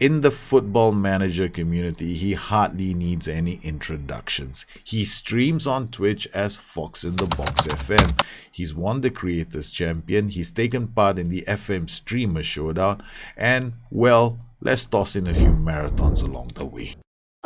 In the Football Manager community, he hardly needs any introductions. He streams on Twitch as FoxintheboxFM. He's won the Creators Champion, he's taken part in the FM Streamer Showdown, and, well, let's toss in a few marathons along the way.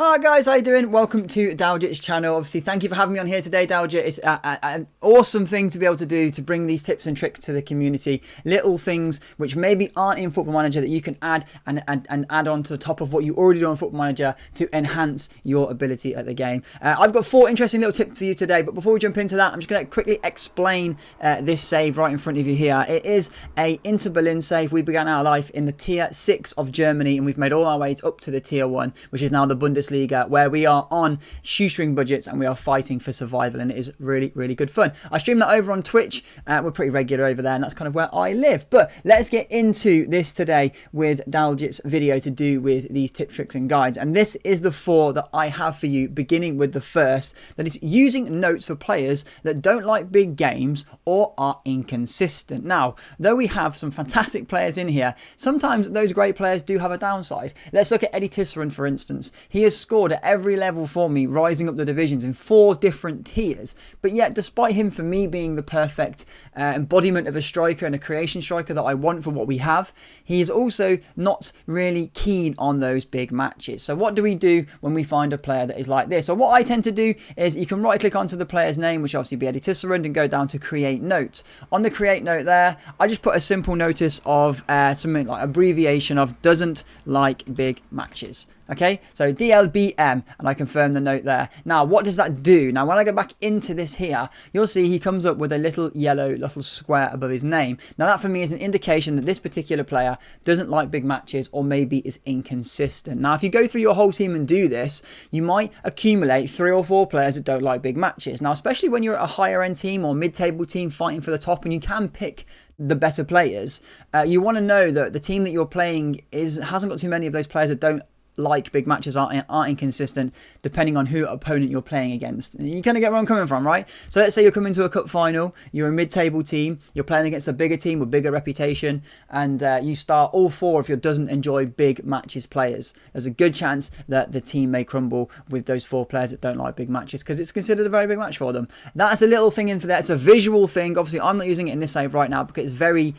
Alright guys, how you doing? Welcome to Dowjit's channel. Obviously, thank you for having me on here today, Dowjit. It's an awesome thing to be able to do, to bring these tips and tricks to the community. Little things which maybe aren't in Football Manager that you can add and add on to the top of what you already do on Football Manager to enhance your ability at the game. I've got 4 interesting little tips for you today, but before we jump into that, I'm just going to quickly explain this save right in front of you here. It is a Inter Berlin save. We began our life in the Tier 6 of Germany, and we've made all our ways up to the Tier 1, which is now the Bundesliga, where we are on shoestring budgets and we are fighting for survival, and it is really, really good fun. I stream that over on Twitch. We're pretty regular over there, and that's kind of where I live. But let's get into this today with Dowjit's video to do with these tips, tricks and guides. And this is the 4 that I have for you, beginning with the first, that is using notes for players that don't like big games or are inconsistent. Now, though we have some fantastic players in here, sometimes those great players do have a downside. Let's look at Eddie Tisserand, for instance. He has scored at every level for me, rising up the divisions in 4 different tiers. But yet, despite him, for me, being the perfect embodiment of a striker and a creation striker that I want for what we have, he is also not really keen on those big matches. So what do we do when we find a player that is like this? So what I tend to do is you can right click onto the player's name, which obviously be Eddie Tisserand, and go down to create note. On the create note there, I just put a simple notice of something like abbreviation of doesn't like big matches. Okay, so DLBM, and I confirm the note there. Now, what does that do? Now, when I go back into this here, you'll see he comes up with a little yellow little square above his name. Now, that for me is an indication that this particular player doesn't like big matches or maybe is inconsistent. Now, if you go through your whole team and do this, you might accumulate 3 or 4 players that don't like big matches. Now, especially when you're at a higher end team or mid-table team fighting for the top, and you can pick the better players, you want to know that the team that you're playing hasn't got too many of those players that don't like big matches, aren't inconsistent, depending on who opponent you're playing against. You kind of get where I'm coming from, right? So let's say you're coming to a cup final, you're a mid-table team, you're playing against a bigger team with bigger reputation, and you start all 4 of your doesn't enjoy big matches players. There's a good chance that the team may crumble with those 4 players that don't like big matches, because it's considered a very big match for them. That's a little thing in for that. It's a visual thing. Obviously, I'm not using it in this save right now because it's very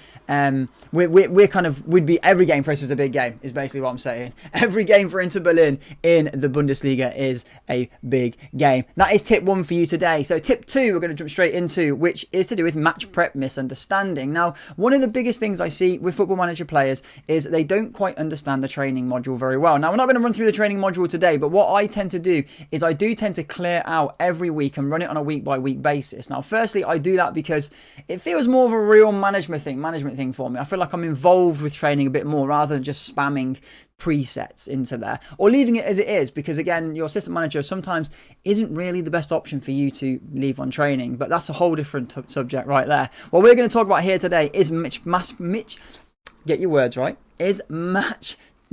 we'd be every game for us is a big game, is basically what I'm saying. Every game for Inter Berlin in the Bundesliga is a big game. That is tip 1 for you today. So tip 2 we're going to jump straight into, which is to do with match prep misunderstanding. Now, one of the biggest things I see with Football Manager players is they don't quite understand the training module very well. Now, we're not going to run through the training module today, but what I tend to do is I do tend to clear out every week and run it on a week by week basis. Now, firstly, I do that because it feels more of a real management thing for me. I feel like I'm involved with training a bit more rather than just spamming presets into there or leaving it as it is, because again, your assistant manager sometimes isn't really the best option for you to leave on training, but that's a whole different subject right there. What we're going to talk about here today is match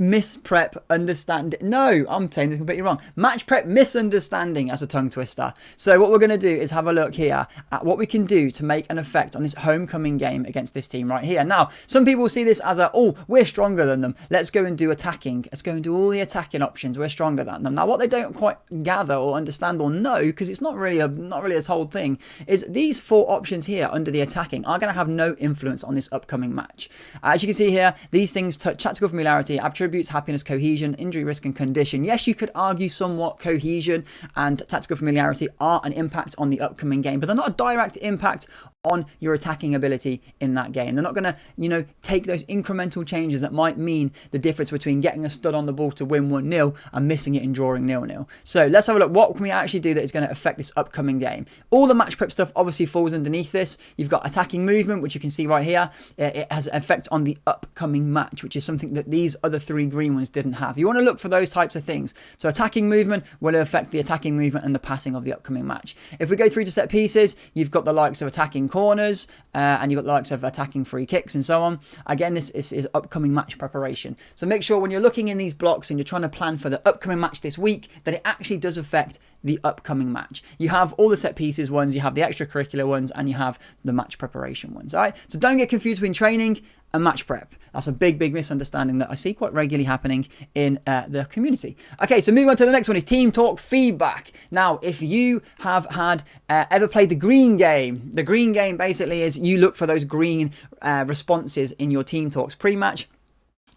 misprep understanding. No, I'm saying this completely wrong. Match prep misunderstanding as a tongue twister. So what we're going to do is have a look here at what we can do to make an effect on this homecoming game against this team right here. Now, some people see this as we're stronger than them. Let's go and do attacking. Let's go and do all the attacking options. We're stronger than them. Now, what they don't quite gather or understand or know, because it's not really a told thing, is these 4 options here under the attacking are going to have no influence on this upcoming match. As you can see here, these things touch tactical familiarity, attributes, happiness, cohesion, injury risk and condition. Yes, you could argue somewhat cohesion and tactical familiarity are an impact on the upcoming game, but they're not a direct impact on your attacking ability in that game. They're not going to, take those incremental changes that might mean the difference between getting a stud on the ball to win 1-0 and missing it and drawing 0-0. So let's have a look. What can we actually do that is going to affect this upcoming game? All the match prep stuff obviously falls underneath this. You've got attacking movement, which you can see right here. It has an effect on the upcoming match, which is something that these other 3 green ones didn't have. You want to look for those types of things. So attacking movement will affect the attacking movement and the passing of the upcoming match. If we go through to set pieces, you've got the likes of attacking corners, and you've got the likes of attacking free kicks and so on. Again, this is upcoming match preparation. So make sure when you're looking in these blocks and you're trying to plan for the upcoming match this week, that it actually does affect the upcoming match. You have all the set pieces ones, you have the extracurricular ones, and you have the match preparation ones. All right. So don't get confused between training and match prep. That's a big misunderstanding that I see quite regularly happening in the community. Okay, so moving on to the next one is team talk feedback. Now, if you have had ever played the green game basically is you look for those green responses in your team talks pre-match,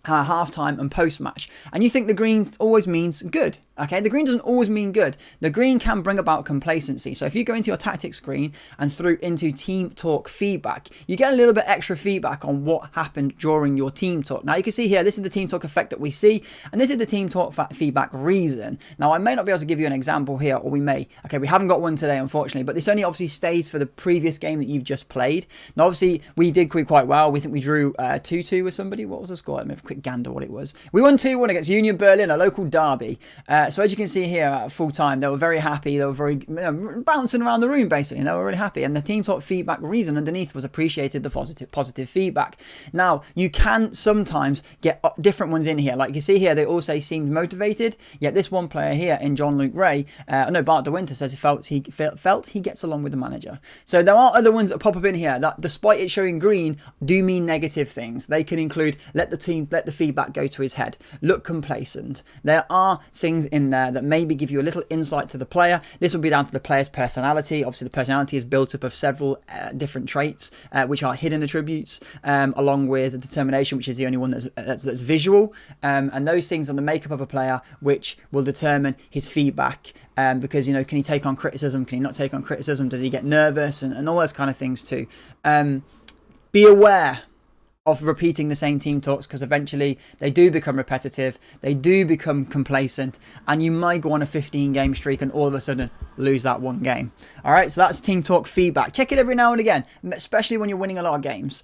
halftime and post-match, and you think the green always means good. Okay, the green doesn't always mean good. The green can bring about complacency. So if you go into your tactics screen and through into team talk feedback, you get a little bit extra feedback on what happened during your team talk. Now you can see here, this is the team talk effect that we see, and this is the team talk feedback reason. Now I may not be able to give you an example here, or we may. Okay, we haven't got one today, unfortunately, but this only obviously stays for the previous game that you've just played. Now obviously we did quite well. We think we drew 2-2 with somebody. What was the score? Let me have a quick gander what it was. We won 2-1 against Union Berlin, a local derby. So as you can see here at full time, they were very happy. They were very bouncing around the room basically. And they were really happy. And the team talk feedback reason underneath was appreciated the positive feedback. Now you can sometimes get different ones in here. Like you see here, they all say seemed motivated. Yet this one player here in John Luke Ray, Bart De Winter says he felt he gets along with the manager. So there are other ones that pop up in here that, despite it showing green, do mean negative things. They can include let the feedback go to his head, look complacent. There are things in there that maybe give you a little insight to the player. This will be down to the player's personality. Obviously the personality is built up of several different traits, which are hidden attributes, along with determination, which is the only one that's visual, and those things are the makeup of a player, which will determine his feedback. Because, can he take on criticism? Can he not take on criticism? Does he get nervous? And all those kind of things too. Be aware of repeating the same team talks, because eventually they do become repetitive, they do become complacent, and you might go on a 15-game streak and all of a sudden lose that one game. All right, so that's team talk feedback. Check it every now and again, especially when you're winning a lot of games.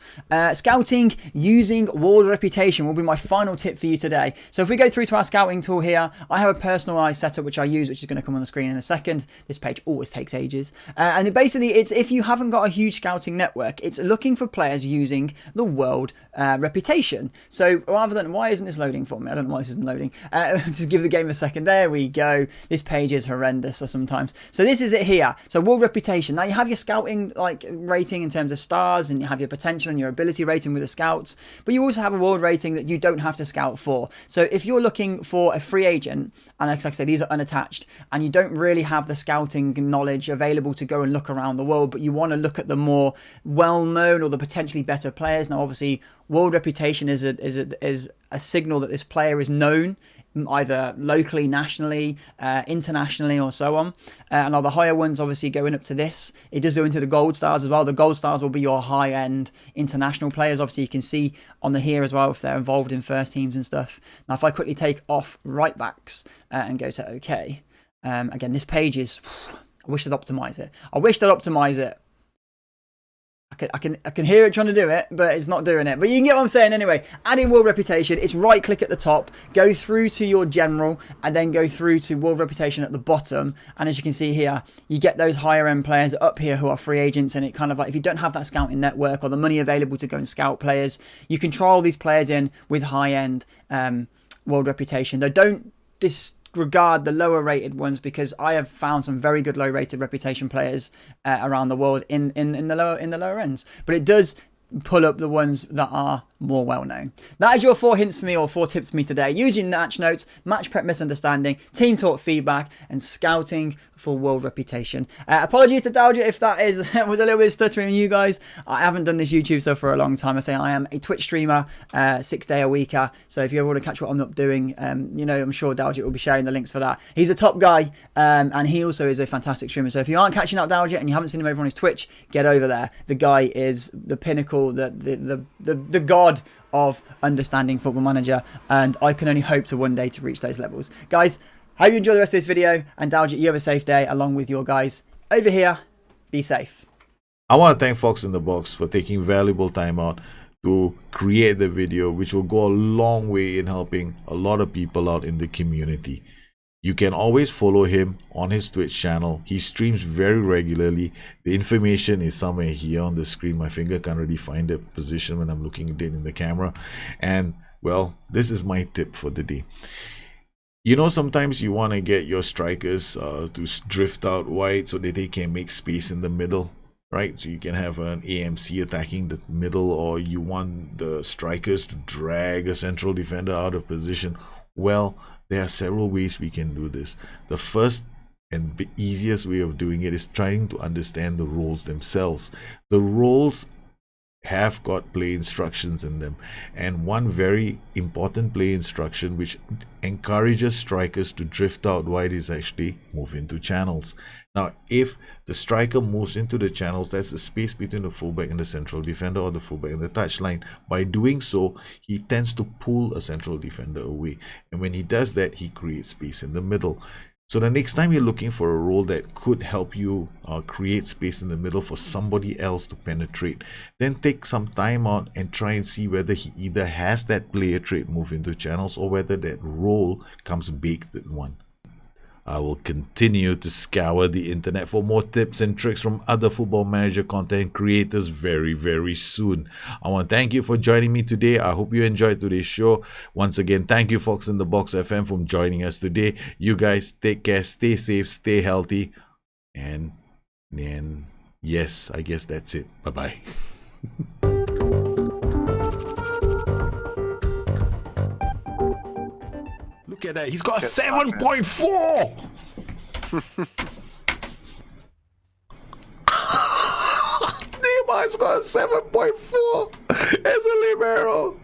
Scouting using world reputation will be my final tip for you today. So if we go through to our scouting tool here, I have a personalized setup which I use, which is going to come on the screen in a second. This page always takes ages. And basically, it's if you haven't got a huge scouting network, it's looking for players using the world reputation. So rather than, why isn't this loading for me? I don't know why this isn't loading. Just give the game a second. There we go. This page is horrendous sometimes. So this is it here. So world reputation. Now you have your scouting rating in terms of stars, and you have your potential and your ability rating with the scouts, but you also have a world rating that you don't have to scout for. So if you're looking for a free agent, and like I said, these are unattached, and you don't really have the scouting knowledge available to go and look around the world, but you want to look at the more well-known or the potentially better players. Now obviously world reputation is a signal that this player is known, either locally, nationally, internationally, or so on. And all the higher ones obviously going up to this. It does go into the gold stars as well. The gold stars will be your high-end international players. Obviously you can see on the here as well if they're involved in first teams and stuff. Now if I quickly take off right backs and go to OK, again this page is, I wish I'd optimize it. I can hear it trying to do it, but it's not doing it. But you can get what I'm saying anyway. Adding world reputation, it's right click at the top, go through to your general, and then go through to world reputation at the bottom. And as you can see here, you get those higher end players up here who are free agents. And it kind of like, if you don't have that scouting network or the money available to go and scout players, you can trial these players in with high end world reputation. Though don't disregard the lower rated ones, because I have found some very good low rated reputation players around the world in the lower ends, but it does pull up the ones that are more well known. That is your 4 hints for me, or 4 tips for me today, using match notes, match prep misunderstanding, team talk feedback, and scouting for world reputation. Apologies to Dalja if that was a little bit stuttering on you guys. I haven't done this YouTube stuff for a long time. I say I am a Twitch streamer, 6-day-a-weeker. So if you ever want to catch what I'm not doing, I'm sure Dalja will be sharing the links for that. He's a top guy, and he also is a fantastic streamer. So if you aren't catching up Dalja and you haven't seen him over on his Twitch, get over there. The guy is the pinnacle, the god of understanding Football Manager, and I can only hope to one day to reach those levels. Guys, hope you enjoy the rest of this video, and Dalja, you have a safe day along with your guys over here. Be safe. I want to thank Fox in the Box for taking valuable time out to create the video, which will go a long way in helping a lot of people out in the community. You can always follow him on his Twitch channel. He streams very regularly. The information is somewhere here on the screen. My finger can't really find the position when I'm looking at it in the camera. And well, this is my tip for the day. Sometimes you want to get your strikers to drift out wide so that they can make space in the middle. right? So you can have an AMC attacking the middle, or you want the strikers to drag a central defender out of position. Well, there are several ways we can do this. The first and the easiest way of doing it is trying to understand the roles themselves. The roles have got play instructions in them, and one very important play instruction which encourages strikers to drift out wide is actually move into channels. Now, if the striker moves into the channels, there's a space between the fullback and the central defender, or the fullback and the touchline. By doing so, he tends to pull a central defender away, and when he does that, he creates space in the middle. So the next time you're looking for a role that could help you create space in the middle for somebody else to penetrate, then take some time out and try and see whether he either has that player trait move into channels, or whether that role comes baked with one. I will continue to scour the internet for more tips and tricks from other Football Manager content creators very, very soon. I want to thank you for joining me today. I hope you enjoyed today's show. Once again, thank you, Fox in the Box FM, for joining us today. You guys take care, stay safe, stay healthy, and yes, I guess that's it. Bye-bye. Look at that. He's got a 7.4. Neymar's got a 7.4 as a libero.